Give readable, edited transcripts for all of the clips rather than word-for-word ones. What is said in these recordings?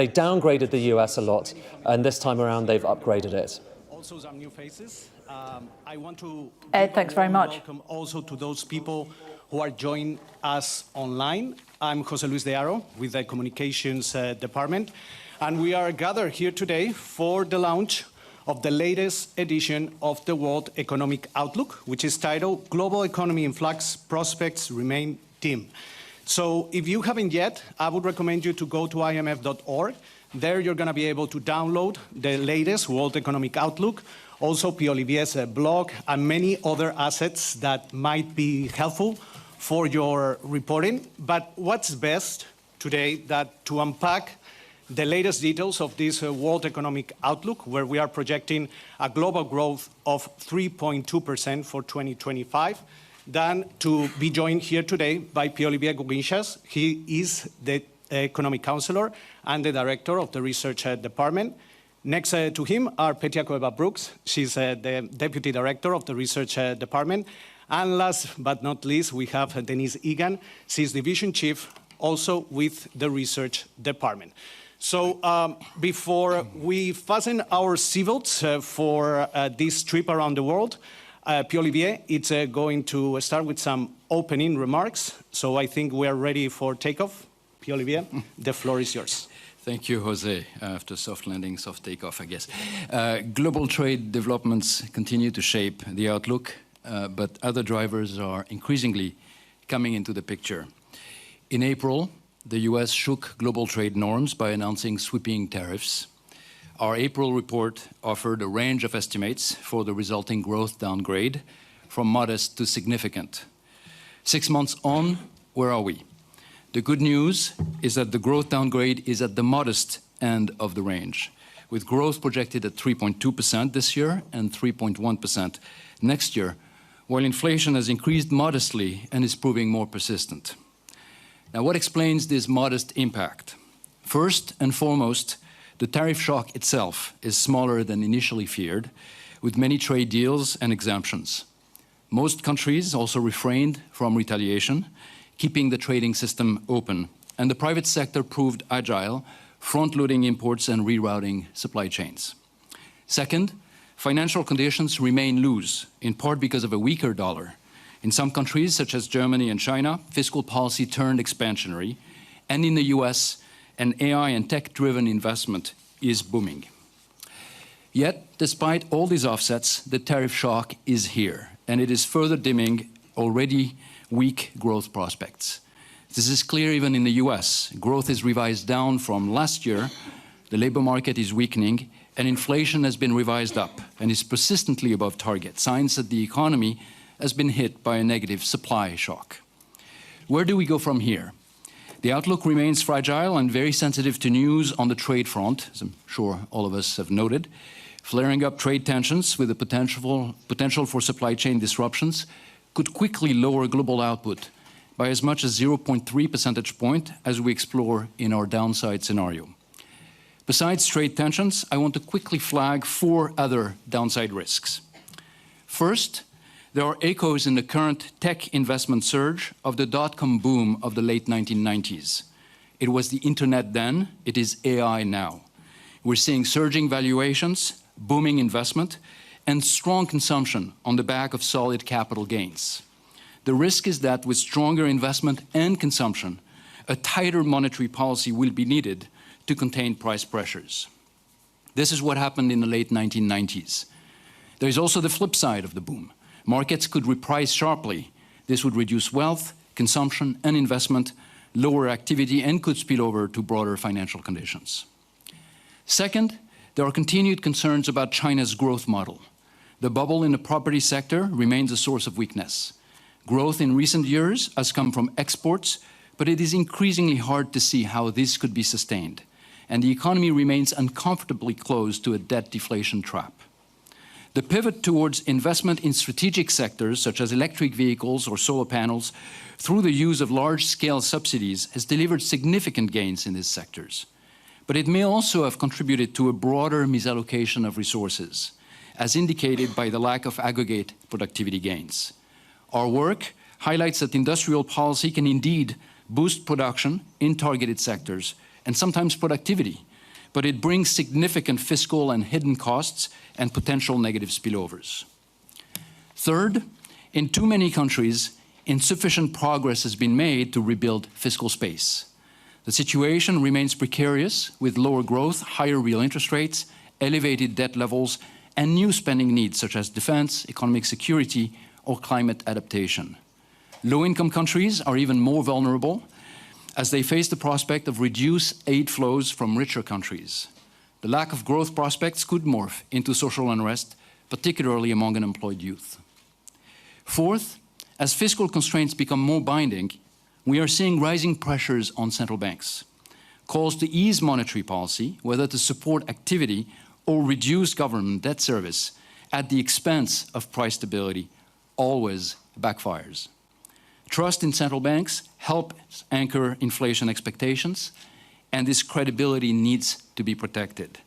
They downgraded the US a lot, and this time around they've upgraded it. Also some new faces. I want to Ed, thanks very much. Welcome also to those people who are joining us online. I'm José Luis de Haro with the Communications Department, and we are gathered here today for the launch of the latest edition of the World Economic Outlook, which is titled Global Economy in Flux, Prospects Remain Dim. So if you haven't yet, I would recommend you to go to imf.org. There you're going to be able to download the latest World Economic Outlook, also Pierre-Olivier's blog, and many other assets that might be helpful for your reporting. But what's best today that to unpack the latest details of this World Economic Outlook, where we are projecting a global growth of 3.2% for 2025, than to be joined here today by Pierre-Olivier Gourinchas. He is the economic counselor and the director of the research department. Next to him are Petya Koeva-Brooks. She's the deputy director of the research department. And last but not least, we have Deniz Igan. She's division chief, also with the research department. So before we fasten our seatbelts for this trip around the world, Pierre-Olivier, it's going to start with some opening remarks. So I think we are ready for takeoff. Pierre-Olivier, the floor is yours. Thank you, Jose. After soft landing, soft takeoff, I guess. Global trade developments continue to shape the outlook, but other drivers are increasingly coming into the picture. In April, the US shook global trade norms by announcing sweeping tariffs. Our April report offered a range of estimates for the resulting growth downgrade, from modest to significant. 6 months on, where are we? The good news is that the growth downgrade is at the modest end of the range, with growth projected at 3.2% this year and 3.1% next year, while inflation has increased modestly and is proving more persistent. Now, what explains this modest impact? First and foremost, the tariff shock itself is smaller than initially feared, with many trade deals and exemptions. Most countries also refrained from retaliation, keeping the trading system open, and the private sector proved agile, front-loading imports and rerouting supply chains. Second, financial conditions remain loose, in part because of a weaker dollar. In some countries, such as Germany and China, fiscal policy turned expansionary, and in the US, an AI and tech-driven investment is booming. Yet, despite all these offsets, the tariff shock is here, and it is further dimming already weak growth prospects. This is clear even in the US. Growth is revised down from last year, the labor market is weakening, and inflation has been revised up and is persistently above target, signs that the economy has been hit by a negative supply shock. Where do we go from here? The outlook remains fragile and very sensitive to news on the trade front, as I'm sure all of us have noted. Flaring up trade tensions with the potential for supply chain disruptions could quickly lower global output by as much as 0.3 percentage point, as we explore in our downside scenario. Besides trade tensions, I want to quickly flag 4 other downside risks. First, there are echoes in the current tech investment surge of the dot-com boom of the late 1990s. It was the internet then, it is AI now. We're seeing surging valuations, booming investment, and strong consumption on the back of solid capital gains. The risk is that with stronger investment and consumption, a tighter monetary policy will be needed to contain price pressures. This is what happened in the late 1990s. There is also the flip side of the boom. Markets could reprice sharply. This would reduce wealth, consumption, and investment, lower activity, and could spill over to broader financial conditions. Second, there are continued concerns about China's growth model. The bubble in the property sector remains a source of weakness. Growth in recent years has come from exports, but it is increasingly hard to see how this could be sustained, and the economy remains uncomfortably close to a debt deflation trap. The pivot towards investment in strategic sectors, such as electric vehicles or solar panels, through the use of large-scale subsidies, has delivered significant gains in these sectors. But it may also have contributed to a broader misallocation of resources, as indicated by the lack of aggregate productivity gains. Our work highlights that industrial policy can indeed boost production in targeted sectors and sometimes productivity but it brings significant fiscal and hidden costs and potential negative spillovers. Third, in too many countries, insufficient progress has been made to rebuild fiscal space. The situation remains precarious with lower growth, higher real interest rates, elevated debt levels, and new spending needs such as defense, economic security, or climate adaptation. Low-income countries are even more vulnerable as they face the prospect of reduced aid flows from richer countries. The lack of growth prospects could morph into social unrest, particularly among unemployed youth. Fourth, as fiscal constraints become more binding, we are seeing rising pressures on central banks. Calls to ease monetary policy, whether to support activity or reduce government debt service at the expense of price stability, always backfires. Trust in central banks helps anchor inflation expectations, and this credibility needs to be protected.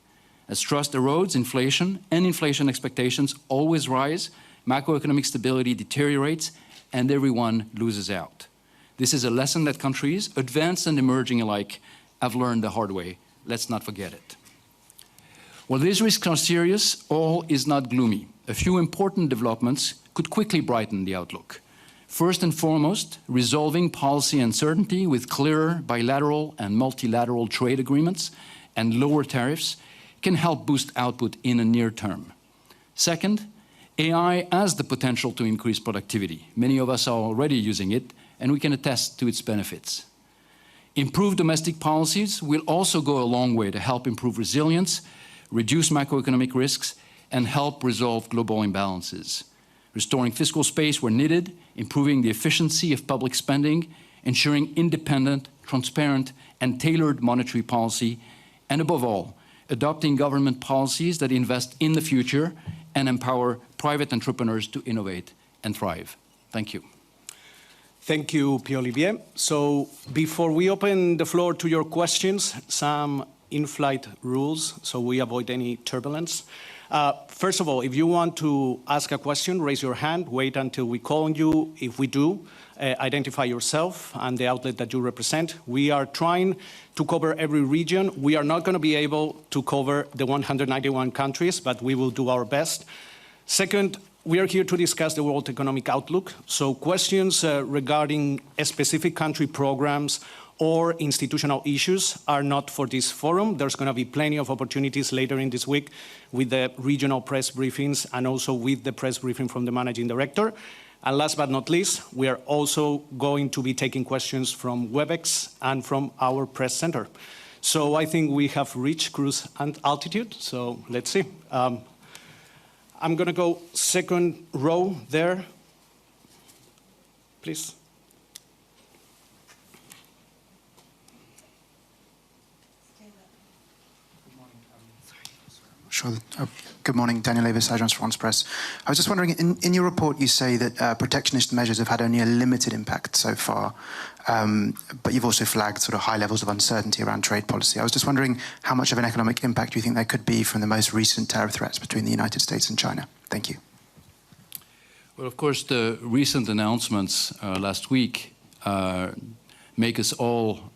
As trust erodes, inflation and inflation expectations always rise, macroeconomic stability deteriorates, and everyone loses out. This is a lesson that countries, advanced and emerging alike, have learned the hard way. Let's not forget it. While these risks are serious, all is not gloomy. A few important developments could quickly brighten the outlook. First and foremost, resolving policy uncertainty with clearer bilateral and multilateral trade agreements and lower tariffs can help boost output in the near term. Second, AI has the potential to increase productivity. Many of us are already using it, and we can attest to its benefits. Improved domestic policies will also go a long way to help improve resilience, reduce macroeconomic risks, and help resolve global imbalances. Restoring fiscal space where needed, improving the efficiency of public spending, ensuring independent, transparent, and tailored monetary policy, and above all, adopting government policies that invest in the future and empower private entrepreneurs to innovate and thrive. Thank you. Thank you, Pierre-Olivier. So before we open the floor to your questions, some in-flight rules so we avoid any turbulence. First of all, if you want to ask a question, raise your hand, wait until we call on you. If we do, identify yourself and the outlet that you represent. We are trying to cover every region. We are not going to be able to cover the 191 countries, but we will do our best. Second, we are here to discuss the World Economic Outlook. So questions regarding specific country programs or institutional issues are not for this forum. There's going to be plenty of opportunities later in this week with the regional press briefings and also with the press briefing from the managing director. And last but not least, we are also going to be taking questions from WebEx and from our press center. So I think we have reached cruise altitude, so let's see. I'm going to go second row there, please. Sure. Good morning, Daniel Avis, Agence France Presse. I was just wondering, in your report you say that protectionist measures have had only a limited impact so far, but you've also flagged sort of high levels of uncertainty around trade policy. I was just wondering how much of an economic impact do you think there could be from the most recent tariff threats between the United States and China? Thank you. Well, of course, the recent announcements last week make us all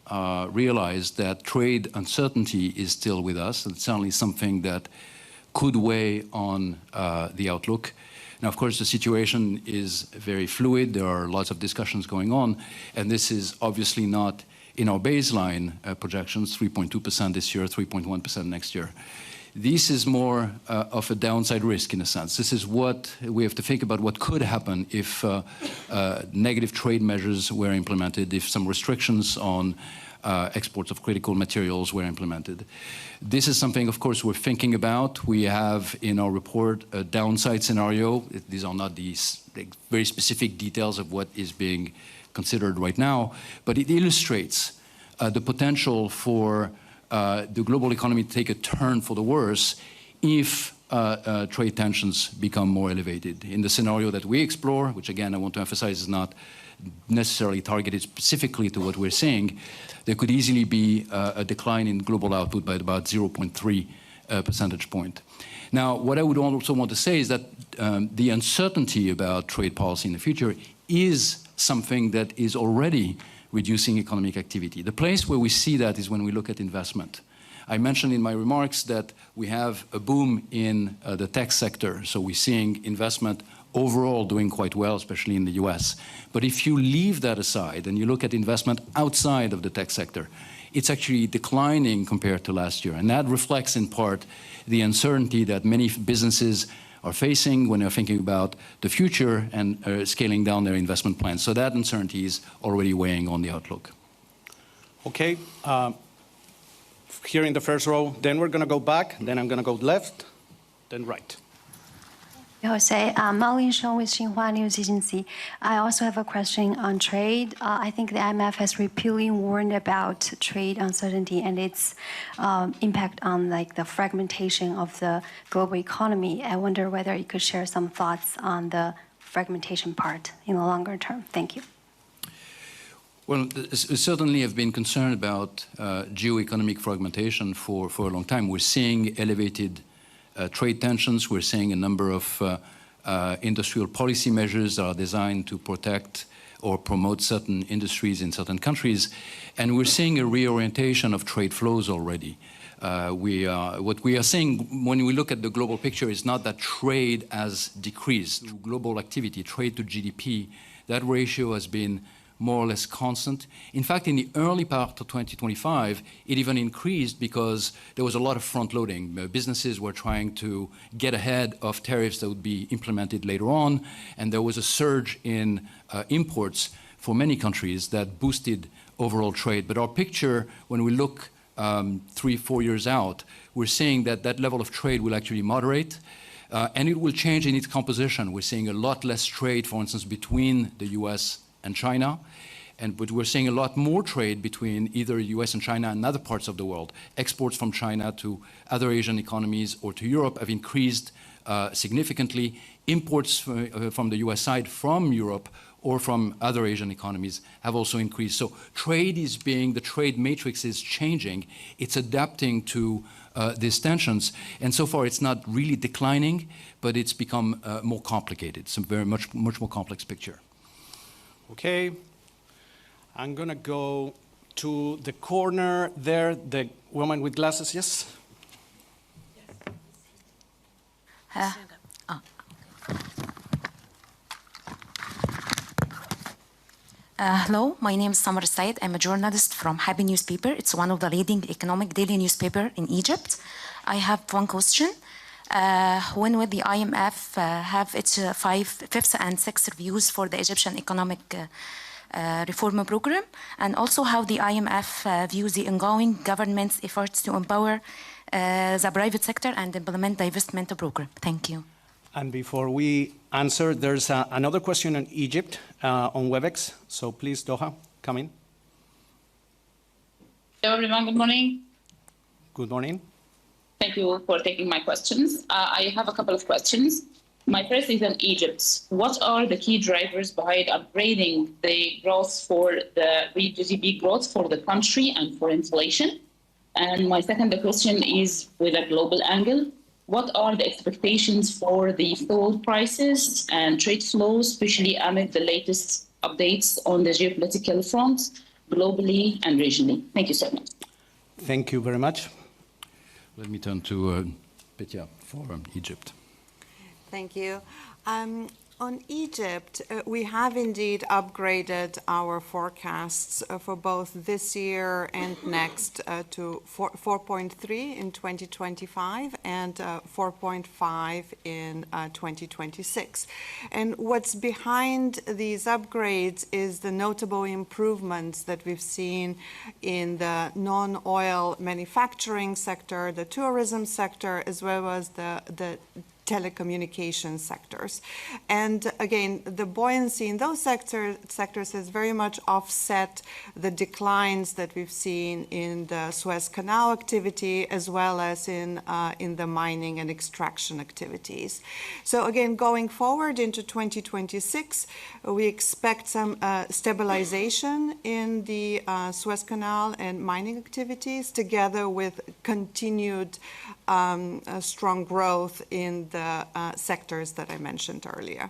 realize that trade uncertainty is still with us. It's certainly something that could weigh on the outlook. Now, of course, the situation is very fluid. There are lots of discussions going on, and this is obviously not in our baseline projections, 3.2% this year, 3.1% next year. This is more of a downside risk in a sense. This is what we have to think about what could happen if negative trade measures were implemented, if some restrictions on exports of critical materials were implemented. This is something, of course, we're thinking about. We have in our report a downside scenario. These are not these very specific details of what is being considered right now, but it illustrates the potential for the global economy to take a turn for the worse if trade tensions become more elevated. In the scenario that we explore, which again I want to emphasize is not necessarily targeted specifically to what we're seeing, there could easily be a decline in global output by about 0.3 percentage point. Now, what I would also want to say is that the uncertainty about trade policy in the future is something that is already reducing economic activity. The place where we see that is when we look at investment. I mentioned in my remarks that we have a boom in the tech sector, so we're seeing investment overall doing quite well, especially in the US. But if you leave that aside and you look at investment outside of the tech sector, it's actually declining compared to last year. And that reflects in part the uncertainty that many businesses are facing when they're thinking about the future and scaling down their investment plans. So that uncertainty is already weighing on the outlook. Okay, here in the first row, then we're going to go back, then I'm going to go left, then right. Jose, Marlene Shong with Xinhua News Agency. I also have a question on trade. I think the IMF has repeatedly warned about trade uncertainty and its impact on the fragmentation of the global economy. I wonder whether you could share some thoughts on the fragmentation part in the longer term. Thank you. Well, certainly I've been concerned about geoeconomic fragmentation for a long time. We're seeing elevated trade tensions. We're seeing a number of industrial policy measures that are designed to protect or promote certain industries in certain countries. And we're seeing a reorientation of trade flows already. What we are seeing when we look at the global picture is not that trade has decreased. Global activity, trade to GDP, that ratio has been more or less constant. In fact, in the early part of 2025, it even increased because there was a lot of front-loading. Businesses were trying to get ahead of tariffs that would be implemented later on, and there was a surge in imports for many countries that boosted overall trade. But our picture, when we look 3-4 years out, we're seeing that that level of trade will actually moderate, and it will change in its composition. We're seeing a lot less trade, for instance, between the US and China, but we're seeing a lot more trade between either US and China and other parts of the world. Exports from China to other Asian economies or to Europe have increased significantly. Imports from the US side from Europe or from other Asian economies have also increased. So the trade matrix is changing. It's adapting to these tensions. And so far, it's not really declining, but it's become more complicated. It's a much more complex picture. Okay, I'm going to go to the corner there, the woman with glasses, yes? Hello, my name is Samar Said. I'm a journalist from Happy Newspaper. It's one of the leading economic daily newspaper in Egypt. I have one question. When will the IMF have its fifth and sixth reviews for the Egyptian economic reform program? And also how the IMF views the ongoing government's efforts to empower the private sector and implement the divestment program? Thank you. And before we answer, there's another question on Egypt on WebEx. So please, Doha, come in. Hello, everyone. Good morning. Good morning. Thank you for taking my questions. I have a couple of questions. My first is on Egypt. What are the key drivers behind upgrading the growth for the GDP growth for the country and for inflation? And my second question is with a global angle. What are the expectations for the fuel prices and trade flows, especially amid the latest updates on the geopolitical front, globally and regionally? Thank you so much. Thank you very much. Let me turn to Petya for Egypt. Thank you. On Egypt, we have indeed upgraded our forecasts for both this year and next to 4.3 in 2025 and 4.5 in 2026. And what's behind these upgrades is the notable improvements that we've seen in the non-oil manufacturing sector, the tourism sector, as well as the telecommunications sectors. And again, the buoyancy in those sectors has very much offset the declines that we've seen in the Suez Canal activity, as well as in the mining and extraction activities. So again, going forward into 2026, we expect some stabilization in the Suez Canal and mining activities, together with continued strong growth in the sectors that I mentioned earlier.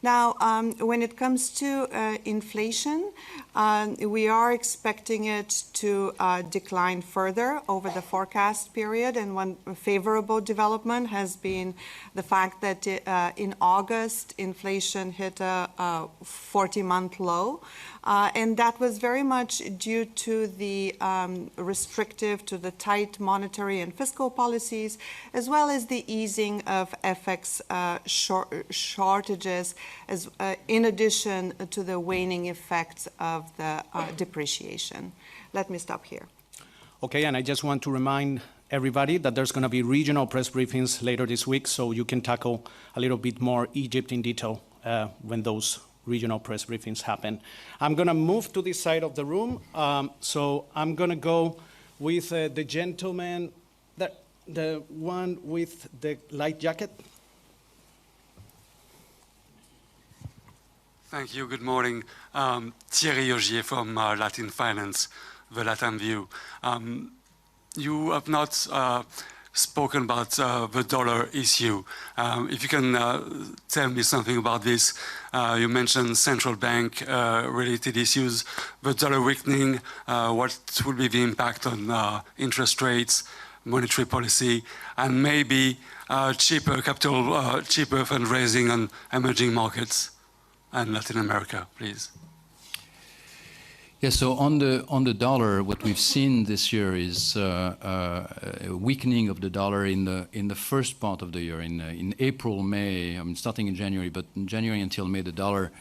Now, when it comes to inflation, we are expecting it to decline further over the forecast period, and one favorable development has been the fact that in August, inflation hit a 40-month low, and that was very much due to the to the tight monetary and fiscal policies, as well as the easing of FX shortages, in addition to the waning effects of the depreciation. Let me stop here. Okay, and I just want to remind everybody that there's going to be regional press briefings later this week, so you can tackle a little bit more Egypt in detail when those regional press briefings happen. I'm going to move to this side of the room, so I'm going to go with the gentleman, the one with the light jacket. Thank you. Good morning. Thierry Augier from Latin Finance, the Latin View. You have not spoken about the dollar issue. If you can tell me something about this. You mentioned central bank related issues, the dollar weakening, what will be the impact on interest rates, monetary policy, and maybe cheaper capital, cheaper fundraising on emerging markets and Latin America, please. Yeah, so on the dollar, what we've seen this year is a weakening of the dollar in the first part of the year. In April, May, I mean starting in January, but in January until May, the dollar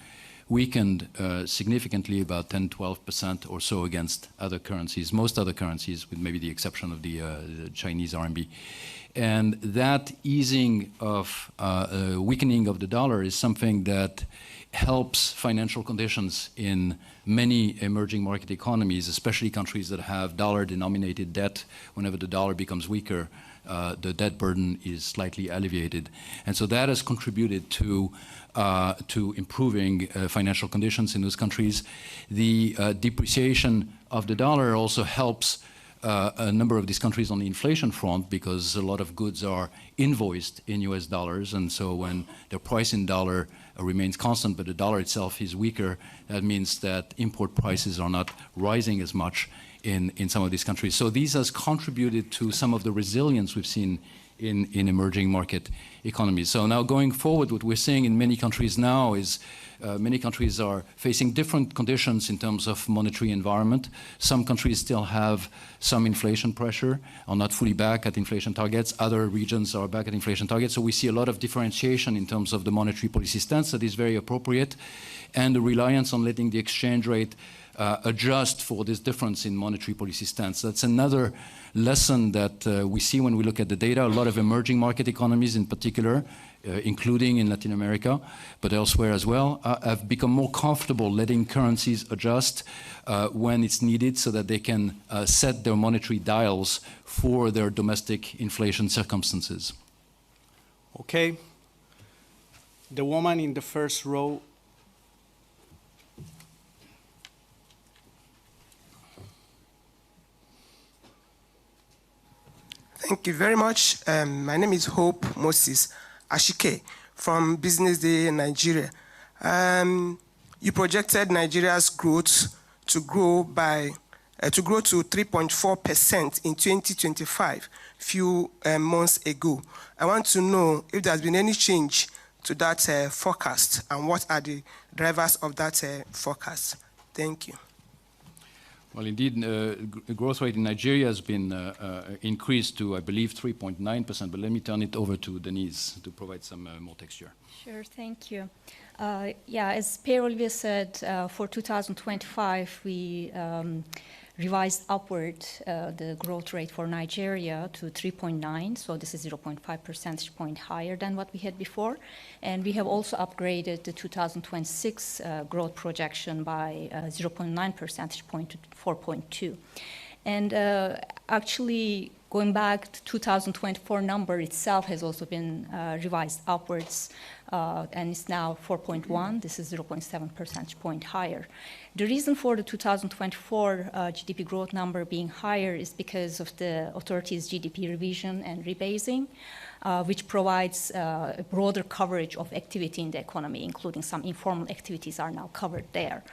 weakened significantly, about 10-12% or so against other currencies, most other currencies, with maybe the exception of the Chinese RMB. And that easing of weakening of the dollar is something that helps financial conditions in many emerging market economies, especially countries that have dollar-denominated debt. Whenever the dollar becomes weaker, the debt burden is slightly alleviated. And so that has contributed to improving financial conditions in those countries. The depreciation of the dollar also helps a number of these countries on the inflation front, because a lot of goods are invoiced in US dollars, and so when the price in dollar remains constant, but the dollar itself is weaker, that means that import prices are not rising as much in some of these countries. So these has contributed to some of the resilience we've seen in emerging market economies. So now going forward, what we're seeing in many countries now is many countries are facing different conditions in terms of monetary environment. Some countries still have some inflation pressure, are not fully back at inflation targets. Other regions are back at inflation targets. So we see a lot of differentiation in terms of the monetary policy stance that is very appropriate, and the reliance on letting the exchange rate adjust for this difference in monetary policy stance. That's another lesson that we see when we look at the data. A lot of emerging market economies in particular, including in Latin America, but elsewhere as well, have become more comfortable letting currencies adjust when it's needed, so that they can set their monetary dials for their domestic inflation circumstances. Okay. The woman in the first row. Thank you very much. My name is Hope Moses Ashike from Business Day in Nigeria. You projected Nigeria's growth to grow to 3.4% in 2025, few months ago. I want to know if there's been any change to that forecast, and what are the drivers of that forecast. Thank you. Well, indeed, the growth rate in Nigeria has been increased to, I believe, 3.9%. But let me turn it over to Deniz to provide some more texture. Sure, thank you. Yeah, as Pierre-Olivier said, for 2025, we revised upward the growth rate for Nigeria to 3.9, so this is 0.5 percentage point higher than what we had before. And we have also upgraded the 2026 growth projection by 0.9 percentage point to 4.2. And actually, going back, to 2024 number itself has also been revised upwards, and it's now 4.1. This is 0.7 percentage point higher. The reason for the 2024 GDP growth number being higher is because of the authorities' GDP revision and rebasing, which provides a broader coverage of activity in the economy, including some informal activities are now covered there.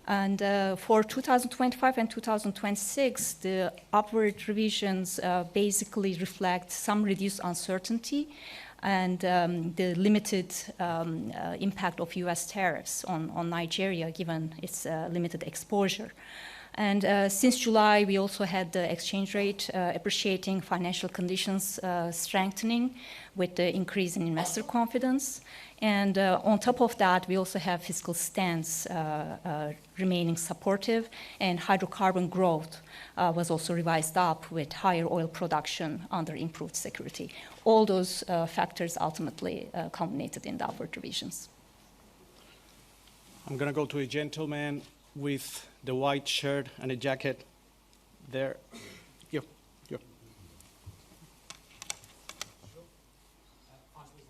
And for 2025 and 2026, the upward revisions basically reflect some reduced uncertainty and the limited impact of US tariffs on Nigeria, given its limited exposure. And since July, we also had the exchange rate appreciating, financial conditions strengthening with the increase in investor confidence. And on top of that, we also have fiscal stance remaining supportive, and hydrocarbon growth was also revised up with higher oil production under improved security. All those factors ultimately culminated in the upward revisions. I'm going to go to a gentleman with the white shirt and a jacket there. Here.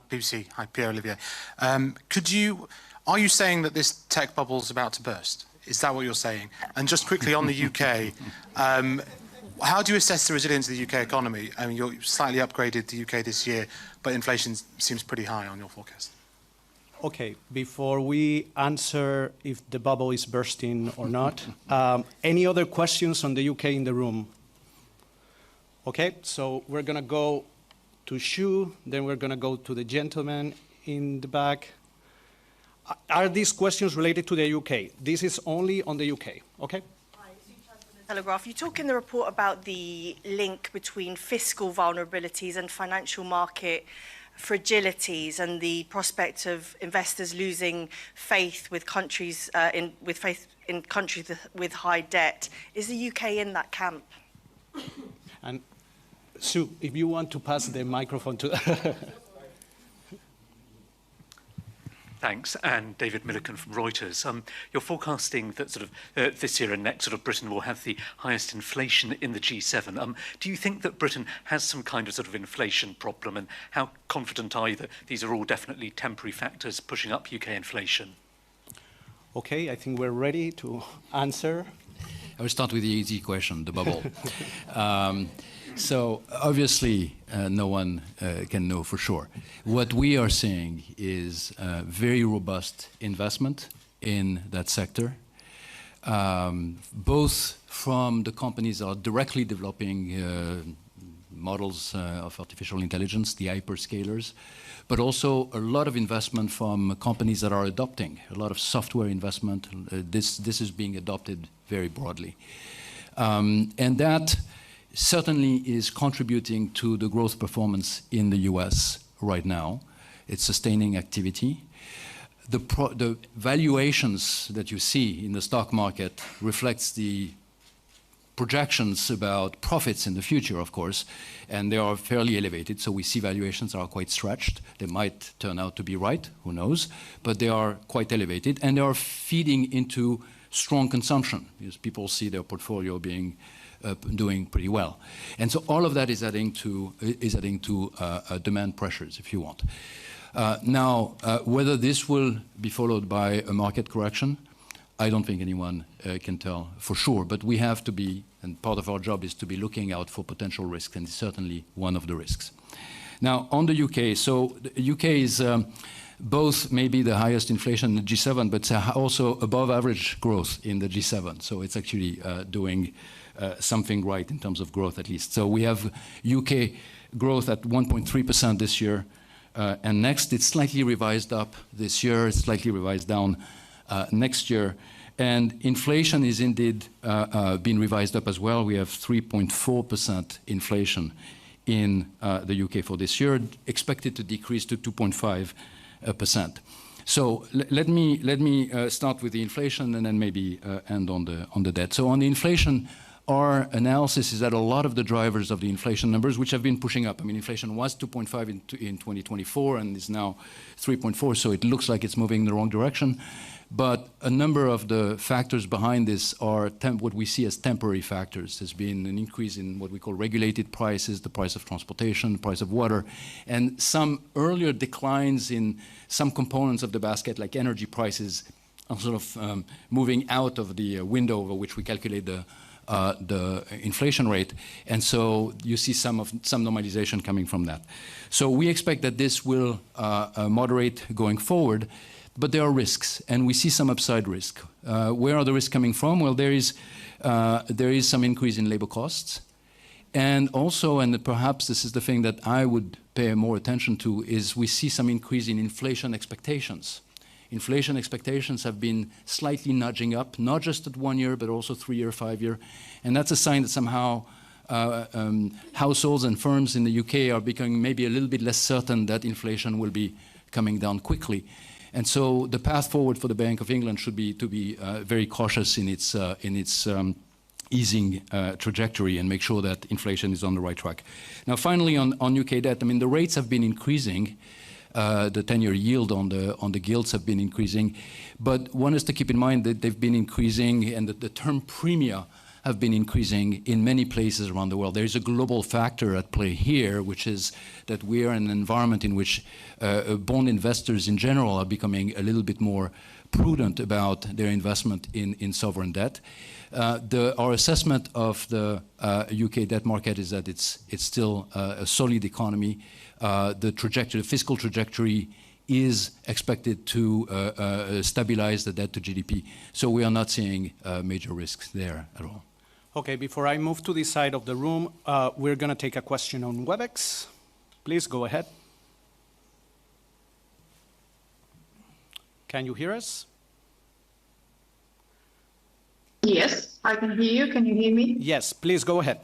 BBC. Hi, Pierre-Olivier. Are you saying that this tech bubble is about to burst? Is that what you're saying? And just quickly on the UK, how do you assess the resilience of the UK economy? I mean, you slightly upgraded the UK this year, but inflation seems pretty high on your forecast. Okay, before we answer if the bubble is bursting or not, any other questions on the UK in the room? Okay, so we're going to go to Shu, then we're going to go to the gentleman in the back. Are these questions related to the UK? This is only on the UK, okay? Hi, Telegraph. You talk in the report about the link between fiscal vulnerabilities and financial market fragilities and the prospect of investors losing faith with countries in countries with high debt. Is the UK in that camp? And Sue, if you want to pass the microphone to... Thanks. And David Milliken from Reuters. You're forecasting that sort of this year and next sort of Britain will have the highest inflation in the G7. Do you think that Britain has some kind of sort of inflation problem, and how confident are you that these are all definitely temporary factors pushing up UK inflation? Okay, I think we're ready to answer. I will start with the easy question, the bubble. So obviously, no one can know for sure. What we are seeing is very robust investment in that sector, both from the companies that are directly developing models of artificial intelligence, the hyperscalers, but also a lot of investment from companies that are adopting, a lot of software investment. This is being adopted very broadly. And that certainly is contributing to the growth performance in the US right now. It's sustaining activity. The valuations that you see in the stock market reflects the projections about profits in the future, of course, and they are fairly elevated, so we see valuations are quite stretched. They might turn out to be right, who knows, but they are quite elevated, and they are feeding into strong consumption, because people see their portfolio being doing pretty well. And so all of that is adding to demand pressures, if you want. Now, whether this will be followed by a market correction, I don't think anyone can tell for sure, but we have to be, and part of our job is to be looking out for potential risks, and it's certainly one of the risks. Now, on the UK, so the UK is both maybe the highest inflation in the G7, but also above average growth in the G7. So it's actually doing something right in terms of growth, at least. So we have UK growth at 1.3% this year, and next it's slightly revised up this year, it's slightly revised down next year. And inflation is indeed being revised up as well. We have 3.4% inflation in the UK for this year, expected to decrease to 2.5%. So let me start with the inflation and then maybe end on the debt. So on the inflation, our analysis is that a lot of the drivers of the inflation numbers, which have been pushing up, I mean, inflation was 2.5 in 2024 and is now 3.4, so it looks like it's moving in the wrong direction. But a number of the factors behind this are what we see as temporary factors. There's been an increase in what we call regulated prices, the price of transportation, the price of water, and some earlier declines in some components of the basket, like energy prices, are sort of moving out of the window over which we calculate the inflation rate. And so you see some normalization coming from that. So we expect that this will moderate going forward. But there are risks, and we see some upside risk. Where are the risks coming from? Well, there is some increase in labor costs. And also, and perhaps this is the thing that I would pay more attention to, is we see some increase in inflation expectations. Inflation expectations have been slightly nudging up, not just at 1 year, but also 3 year, 5 year. And that's a sign that somehow households and firms in the UK are becoming maybe a little bit less certain that inflation will be coming down quickly. And so the path forward for the Bank of England should be to be very cautious in its easing trajectory and make sure that inflation is on the right track. Now, finally, on UK debt, I mean, the rates have been increasing. The 10-year yield on the gilts have been increasing. But one has to keep in mind that they've been increasing and that the term premia have been increasing in many places around the world. There is a global factor at play here, which is that we are in an environment in which bond investors in general are becoming a little bit more prudent about their investment in sovereign debt. Our assessment of the UK debt market is that it's still a solid economy. The fiscal trajectory is expected to stabilize the debt to GDP. So we are not seeing major risks there at all. Okay, before I move to this side of the room, we're going to take a question on WebEx. Please go ahead. Can you hear us? Yes, I can hear you. Can you hear me? Yes, please go ahead.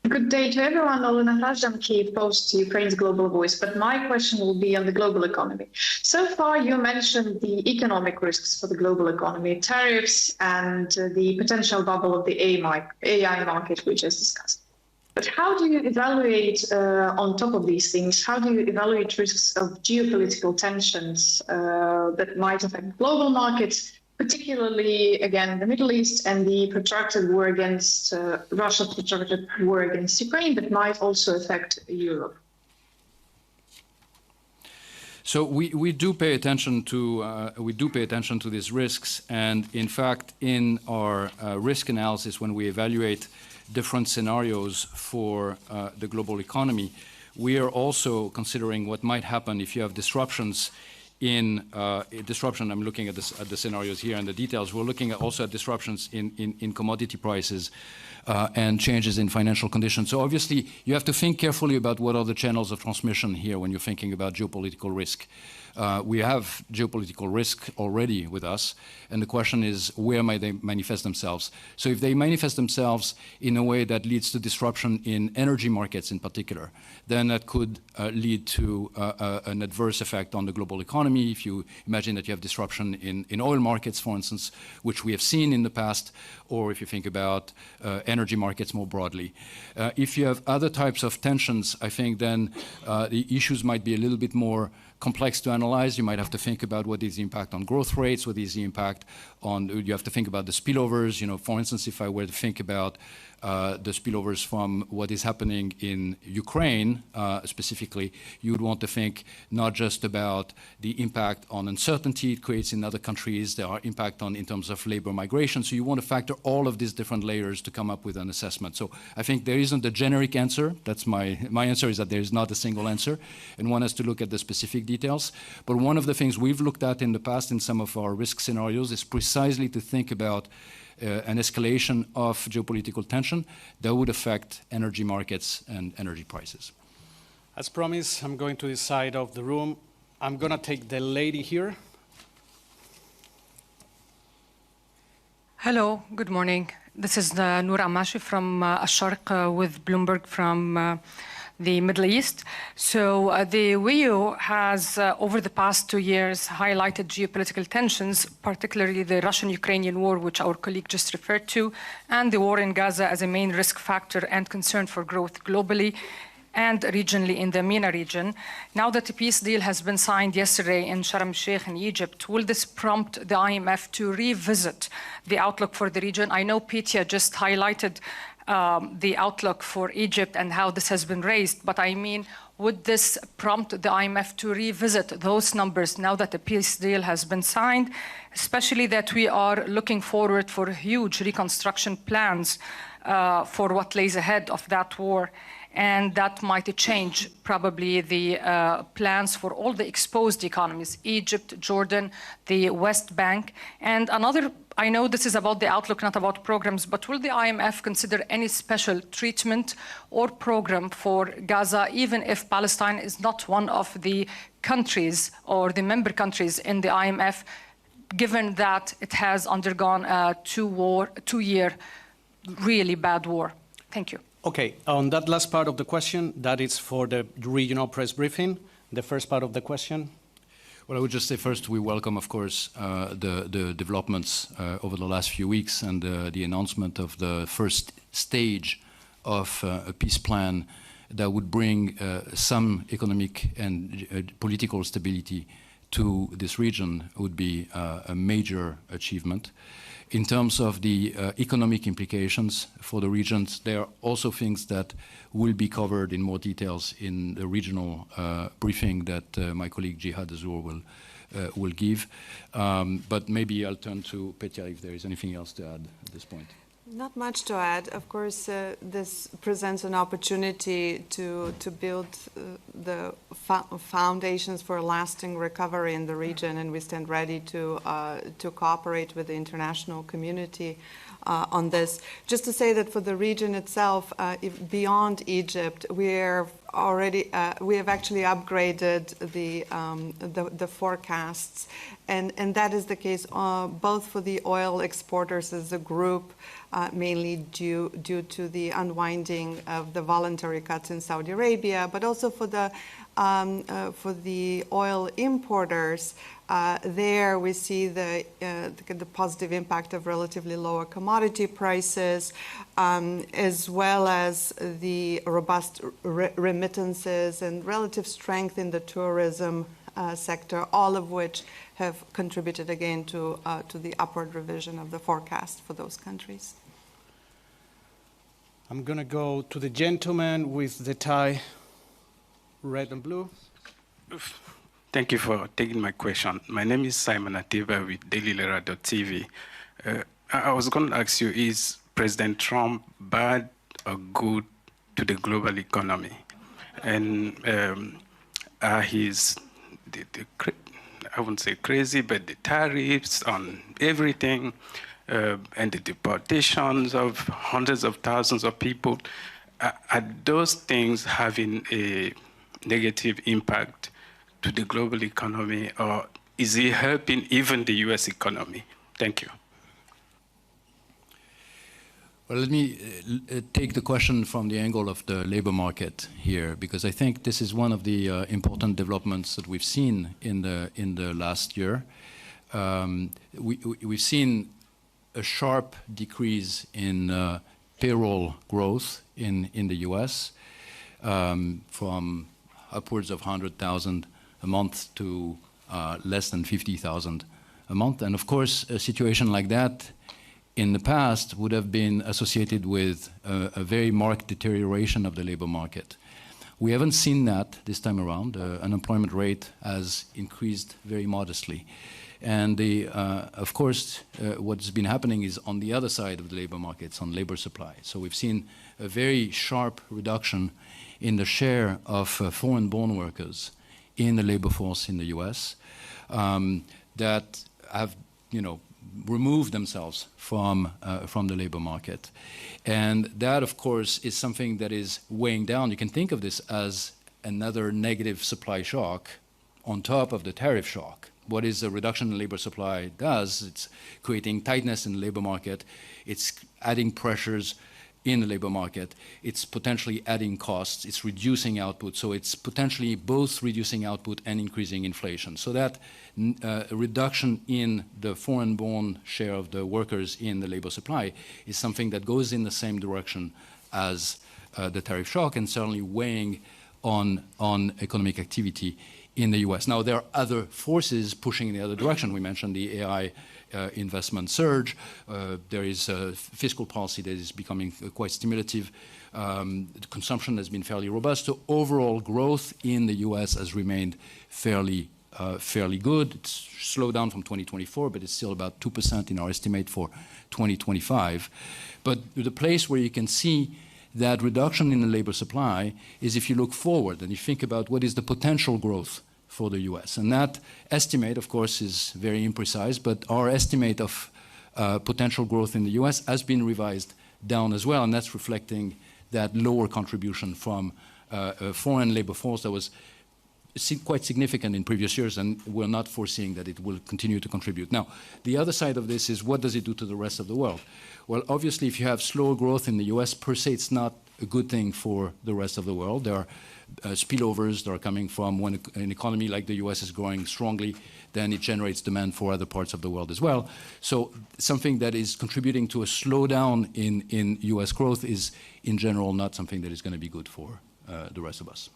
Good day to everyone. Olena Rajdam, Kyiv Post, Ukraine's Global Voice. But my question will be on the global economy. So far, you mentioned the economic risks for the global economy, tariffs, and the potential bubble of the AI market we just discussed. But how do you evaluate, on top of these things, how do you evaluate risks of geopolitical tensions that might affect global markets, particularly, again, the Middle East and the protracted war against Russia's protracted war against Ukraine, that might also affect Europe? So we do pay attention to these risks, and in fact, in our risk analysis, when we evaluate different scenarios for the global economy, we are also considering what might happen if you have disruptions in disruption. I'm looking at the scenarios here and the details. We're looking also at disruptions in commodity prices and changes in financial conditions. So obviously, you have to think carefully about what are the channels of transmission here when you're thinking about geopolitical risk. We have geopolitical risk already with us, and the question is, where might they manifest themselves? So if they manifest themselves in a way that leads to disruption in energy markets in particular, then that could lead to an adverse effect on the global economy. If you imagine that you have disruption in oil markets, for instance, which we have seen in the past, or if you think about energy markets more broadly. If you have other types of tensions, I think then the issues might be a little bit more complex to analyze. You might have to think about what is the impact on growth rates, what is the impact on, you have to think about the spillovers. You know, for instance, if I were to think about the spillovers from what is happening in Ukraine specifically, you would want to think not just about the impact on uncertainty it creates in other countries, there are impact on in terms of labor migration. So you want to factor all of these different layers to come up with an assessment. So I think there isn't a generic answer. That's my answer is that there is not a single answer, and one has to look at the specific details. But one of the things we've looked at in the past in some of our risk scenarios is precisely to think about an escalation of geopolitical tension that would affect energy markets and energy prices. As promised, I'm going to this side of the room. I'm going to take the lady here. Hello, good morning. This is Noor Amashi from Asharq with Bloomberg from the Middle East. So the WEU has, over the past 2 years, highlighted geopolitical tensions, particularly the Russian-Ukrainian war, which our colleague just referred to, and the war in Gaza as a main risk factor and concern for growth globally and regionally in the MENA region. Now that the peace deal has been signed yesterday in Sharm el-Sheikh in Egypt, will this prompt the IMF to revisit the outlook for the region? I know Petya just highlighted the outlook for Egypt and how this has been raised, but I mean, would this prompt the IMF to revisit those numbers now that the peace deal has been signed, especially that we are looking forward for huge reconstruction plans for what lays ahead of that war? And that might change probably the plans for all the exposed economies, Egypt, Jordan, the West Bank. And another, I know this is about the outlook, not about programs, but will the IMF consider any special treatment or program for Gaza, even if Palestine is not one of the countries or the member countries in the IMF, given that it has undergone a 2-year really bad war? Thank you. Okay, on that last part of the question, that is for the regional press briefing. The first part of the question. Well, I would just say first, we welcome, of course, the developments over the last few weeks and the announcement of the first stage of a peace plan that would bring some economic and political stability to this region would be a major achievement. In terms of the economic implications for the regions, there are also things that will be covered in more details in the regional briefing that my colleague Jihad Azur will give. But maybe I'll turn to Petya if there is anything else to add at this point. Not much to add. Of course, this presents an opportunity to build the foundations for a lasting recovery in the region, and we stand ready to cooperate with the international community on this. Just to say that for the region itself, beyond Egypt, we have actually upgraded the forecasts, and that is the case both for the oil exporters as a group, mainly due to the unwinding of the voluntary cuts in Saudi Arabia, but also for the oil importers. There we see the positive impact of relatively lower commodity prices, as well as the robust remittances and relative strength in the tourism sector, all of which have contributed again to the upward revision of the forecast for those countries. I'm going to go to the gentleman with the tie, red and blue. Thank you for taking my question. My name is Simon Atiba with DailyLera.tv. I was going to ask you, is President Trump bad or good to the global economy? And I wouldn't say crazy, but the tariffs on everything, and the deportations of hundreds of thousands of people, are those things having a negative impact to the global economy, or is it helping even the US economy? Thank you. Well, let me take the question from the angle of the labor market here, because I think this is one of the important developments that we've seen in the last year. We've seen a sharp decrease in payroll growth in the US, from upwards of 100,000 a month to less than 50,000 a month. And of course, a situation like that in the past would have been associated with a very marked deterioration of the labor market. We haven't seen that this time around. The unemployment rate has increased very modestly. And of course, what's been happening is on the other side of the labor markets, on labor supply. So we've seen a very sharp reduction in the share of foreign-born workers in the labor force in the US that have, removed themselves from the labor market. And that, of course, is something that is weighing down. You can think of this as another negative supply shock on top of the tariff shock. What is a reduction in labor supply does, it's creating tightness in the labor market. It's adding pressures in the labor market, it's potentially adding costs, it's reducing output, so it's potentially both reducing output and increasing inflation. So that reduction in the foreign-born share of the workers in the labor supply is something that goes in the same direction as the tariff shock and certainly weighing on economic activity in the US. Now, there are other forces pushing in the other direction. We mentioned the AI investment surge. There is a fiscal policy that is becoming quite stimulative. The consumption has been fairly robust. So overall growth in the US has remained fairly good. It's slowed down from 2024, but it's still about 2% in our estimate for 2025. But the place where you can see that reduction in the labor supply is if you look forward and you think about what is the potential growth for the US. And that estimate, of course, is very imprecise, but our estimate of potential growth in the US has been revised down as well, and that's reflecting that lower contribution from a foreign labor force that was quite significant in previous years, and we're not foreseeing that it will continue to contribute. Now, the other side of this is what does it do to the rest of the world? Well, obviously, if you have slower growth in the US, per se, it's not a good thing for the rest of the world. There are spillovers that are coming from when an economy like the US is growing strongly, then it generates demand for other parts of the world as well. So something that is contributing to a slowdown in US growth is, in general, not something that is going to be good for the rest of us.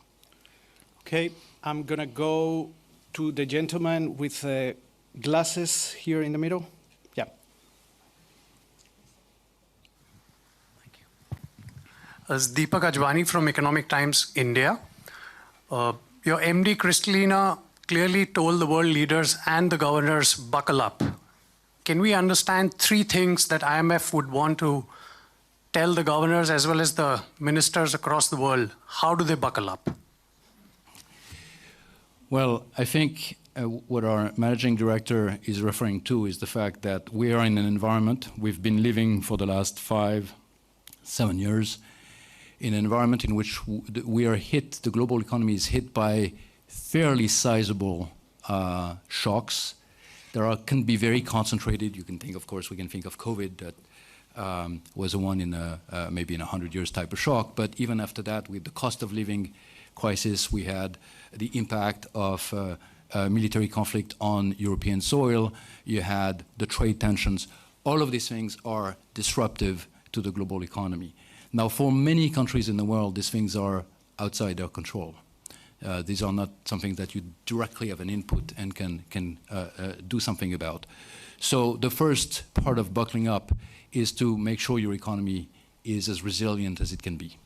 Okay, I'm going to go to the gentleman with glasses here in the middle. Yeah. As Deepak Ajwani from Economic Times, India. Your MD, Kristalina, clearly told the world leaders and the governors, buckle up. Can we understand three things that IMF would want to tell the governors as well as the ministers across the world? How do they buckle up? Well, I think what our managing director is referring to is the fact that we are in an environment, we've been living for the last 5-7 years, in an environment in which we are hit, the global economy is hit by fairly sizable shocks. Can be very concentrated. You can think, of course, we can think of COVID that was one in maybe in 100 years type of shock. But even after that, with the cost of living crisis, we had the impact of military conflict on European soil. You had the trade tensions. All of these things are disruptive to the global economy. Now, for many countries in the world, these things are outside their control. These are not something that you directly have an input and can do something about. So the first part of buckling up is to make sure your economy is as resilient as it can be.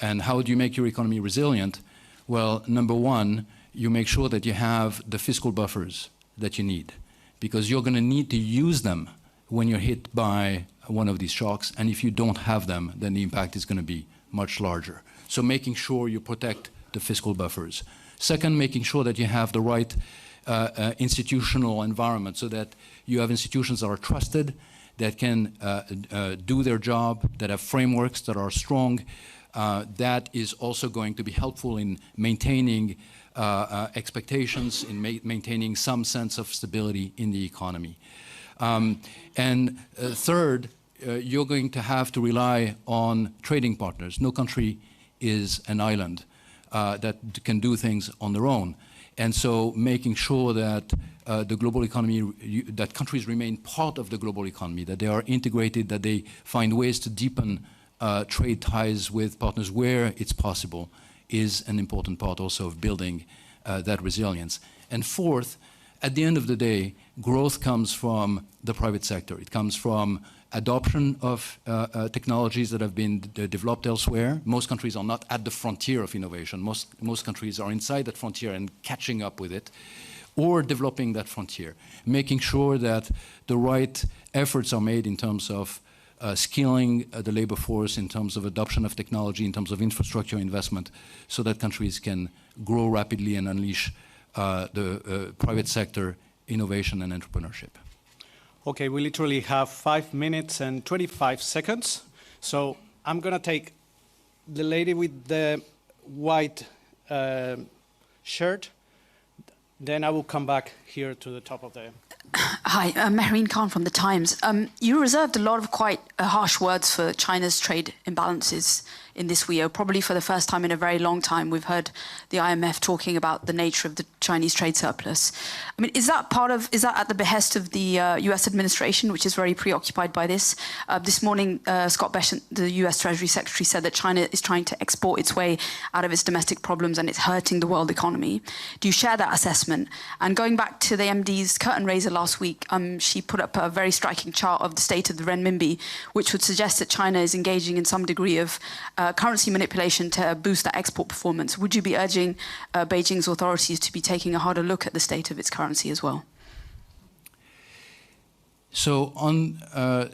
And how do you make your economy resilient? Well, number one, you make sure that you have the fiscal buffers that you need, because you're going to need to use them when you're hit by one of these shocks, and if you don't have them, then the impact is going to be much larger. So making sure you protect the fiscal buffers. Second, making sure that you have the right institutional environment so that you have institutions that are trusted, that can do their job, that have frameworks that are strong. That is also going to be helpful in maintaining expectations, in maintaining some sense of stability in the economy. Third, you're going to have to rely on trading partners. No country is an island that can do things on their own. And so making sure that the global economy, that countries remain part of the global economy, that they are integrated, that they find ways to deepen trade ties with partners where it's possible, is an important part also of building that resilience. And fourth, at the end of the day, growth comes from the private sector. It comes from adoption of technologies that have been developed elsewhere. Most countries are not at the frontier of innovation. Most countries are inside that frontier and catching up with it, or developing that frontier, making sure that the right efforts are made in terms of skilling the labor force, in terms of adoption of technology, in terms of infrastructure investment, so that countries can grow rapidly and unleash the private sector innovation and entrepreneurship. Okay, we literally have 5 minutes and 25 seconds. So I'm going to take the lady with the white shirt. Then I will come back here to the top of the... Hi, Mehreen Khan from The Times. You reserved a lot of quite harsh words for China's trade imbalances in this WEO. Probably for the first time in a very long time, we've heard the IMF talking about the nature of the Chinese trade surplus. I mean, is that at the behest of the US administration, which is very preoccupied by this? This morning, Scott Bessent, the US Treasury Secretary, said that China is trying to export its way out of its domestic problems and it's hurting the world economy. Do you share that assessment? And going back to the MD's curtain raiser last week, she put up a very striking chart of the state of the renminbi, which would suggest that China is engaging in some degree of currency manipulation to boost that export performance. Would you be urging Beijing's authorities to be taking a harder look at the state of its currency as well? So on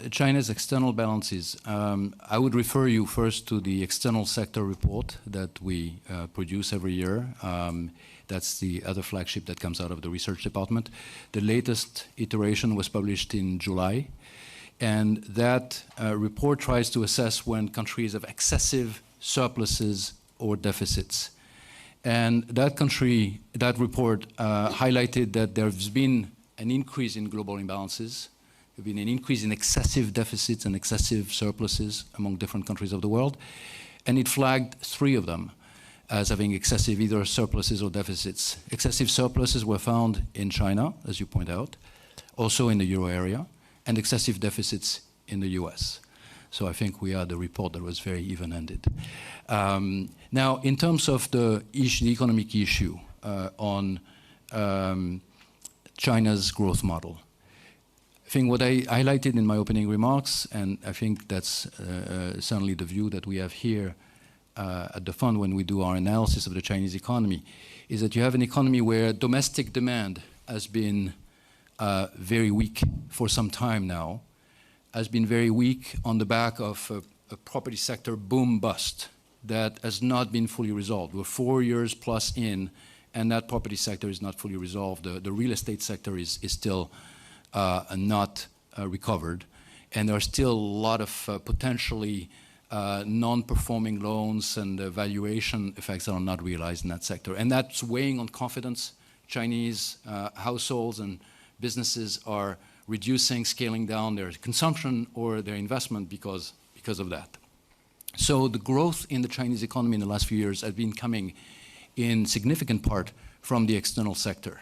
China's external balances, I would refer you first to the external sector report that we produce every year. That's the other flagship that comes out of the research department. The latest iteration was published in July. And that report tries to assess when countries have excessive surpluses or deficits. And that report highlighted that there's been an increase in global imbalances. There's been an increase in excessive deficits and excessive surpluses among different countries of the world. And it flagged 3 of them as having excessive either surpluses or deficits. Excessive surpluses were found in China, as you point out, also in the euro area, and excessive deficits in the US. So I think we had a report that was very even-handed. Now, in terms of the economic issue on China's growth model, I think what I highlighted in my opening remarks, and I think that's certainly the view that we have here at the fund when we do our analysis of the Chinese economy, is that you have an economy where domestic demand has been very weak for some time now, has been very weak on the back of a property sector boom-bust that has not been fully resolved. We're 4 years plus in, and that property sector is not fully resolved. The real estate sector is still not recovered, and there are still a lot of potentially non-performing loans and valuation effects that are not realized in that sector. And that's weighing on confidence. Chinese households and businesses are reducing, scaling down their consumption or their investment because of that. So the growth in the Chinese economy in the last few years has been coming in significant part from the external sector.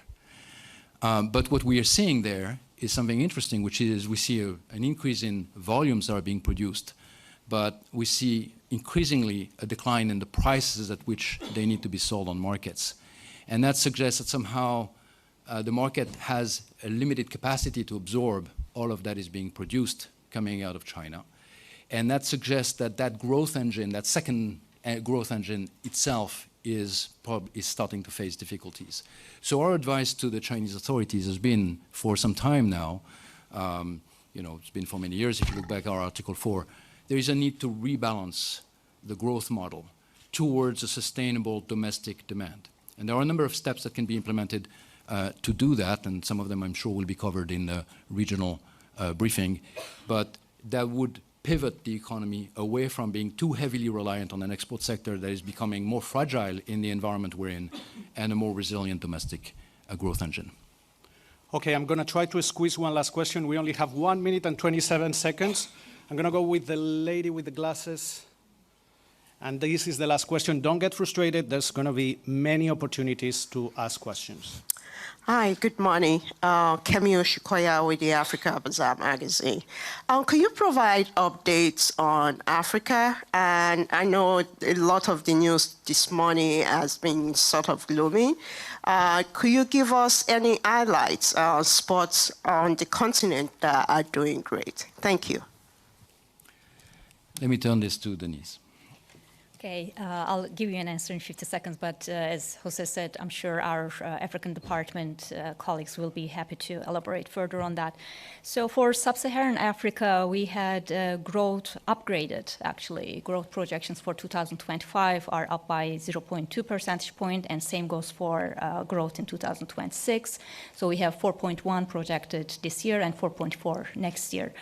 But what we are seeing there is something interesting, which is we see an increase in volumes that are being produced, but we see increasingly a decline in the prices at which they need to be sold on markets. And that suggests that somehow the market has a limited capacity to absorb all of that is being produced coming out of China. And that suggests that that growth engine, that second growth engine itself is starting to face difficulties. So our advice to the Chinese authorities has been for some time now, it's been for many years, if you look back at our Article 4, there is a need to rebalance the growth model towards a sustainable domestic demand. And there are a number of steps that can be implemented to do that, and some of them I'm sure will be covered in the regional briefing, but that would pivot the economy away from being too heavily reliant on an export sector that is becoming more fragile in the environment we're in, and a more resilient domestic growth engine. Okay, I'm going to try to squeeze one last question. We only have 1 minute and 27 seconds. I'm going to go with the lady with the glasses. And this is the last question. Don't get frustrated. There's going to be many opportunities to ask questions. Hi, good morning. Camille Shikoya with the Africa Bazaar magazine. Could you provide updates on Africa? And I know a lot of the news this morning has been sort of gloomy. Could you give us any highlights, spots on the continent that are doing great? Thank you. Let me turn this to Deniz. Okay, I'll give you an answer in 50 seconds, but as Jose said, I'm sure our African department colleagues will be happy to elaborate further on that. So for sub-Saharan Africa, we had growth upgraded, actually. Growth projections for 2025 are up by 0.2 percentage point, and same goes for growth in 2026. So we have 4.1 projected this year and 4.4 next year.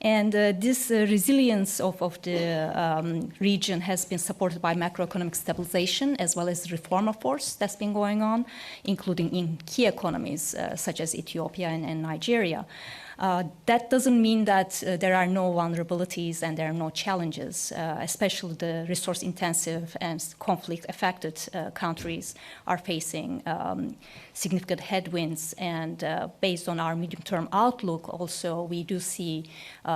And this resilience of the region has been supported by macroeconomic stabilization as well as reform efforts that's been going on, including in key economies such as Ethiopia and Nigeria. That doesn't mean that there are no vulnerabilities and there are no challenges, especially the resource-intensive and conflict-affected countries are facing significant headwinds. And based on our medium-term outlook, also, we do see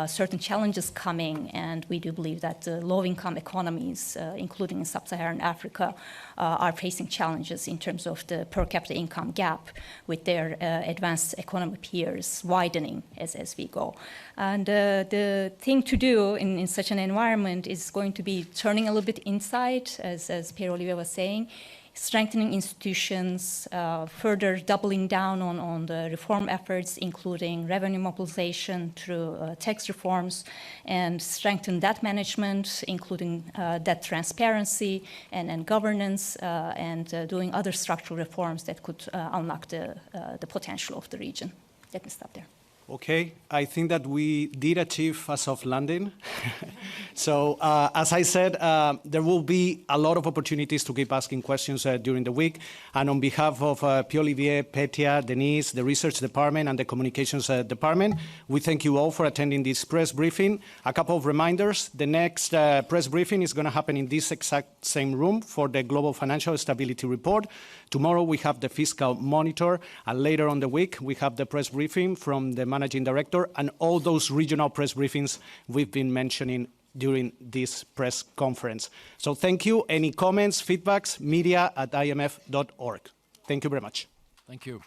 certain challenges coming, and we do believe that the low-income economies, including in sub-Saharan Africa, are facing challenges in terms of the per capita income gap with their advanced economy peers widening as we go. And the thing to do in such an environment is going to be turning a little bit inside, as Pierre-Olivier was saying, strengthening institutions, further doubling down on the reform efforts, including revenue mobilization through tax reforms, and strengthen debt management, including debt transparency and governance, and doing other structural reforms that could unlock the potential of the region. Let me stop there. Okay, I think that we did achieve a soft landing. So, as I said, there will be a lot of opportunities to keep asking questions during the week. And on behalf of Pierre-Olivier, Petya, Deniz, the Research Department, and the Communications Department, we thank you all for attending this press briefing. A couple of reminders. The next press briefing is going to happen in this exact same room for the Global Financial Stability Report. Tomorrow we have the Fiscal Monitor, and later on the week we have the press briefing from the Managing Director and all those regional press briefings we've been mentioning during this press conference. So thank you. Any comments, feedbacks, media@imf.org. Thank you very much. Thank you.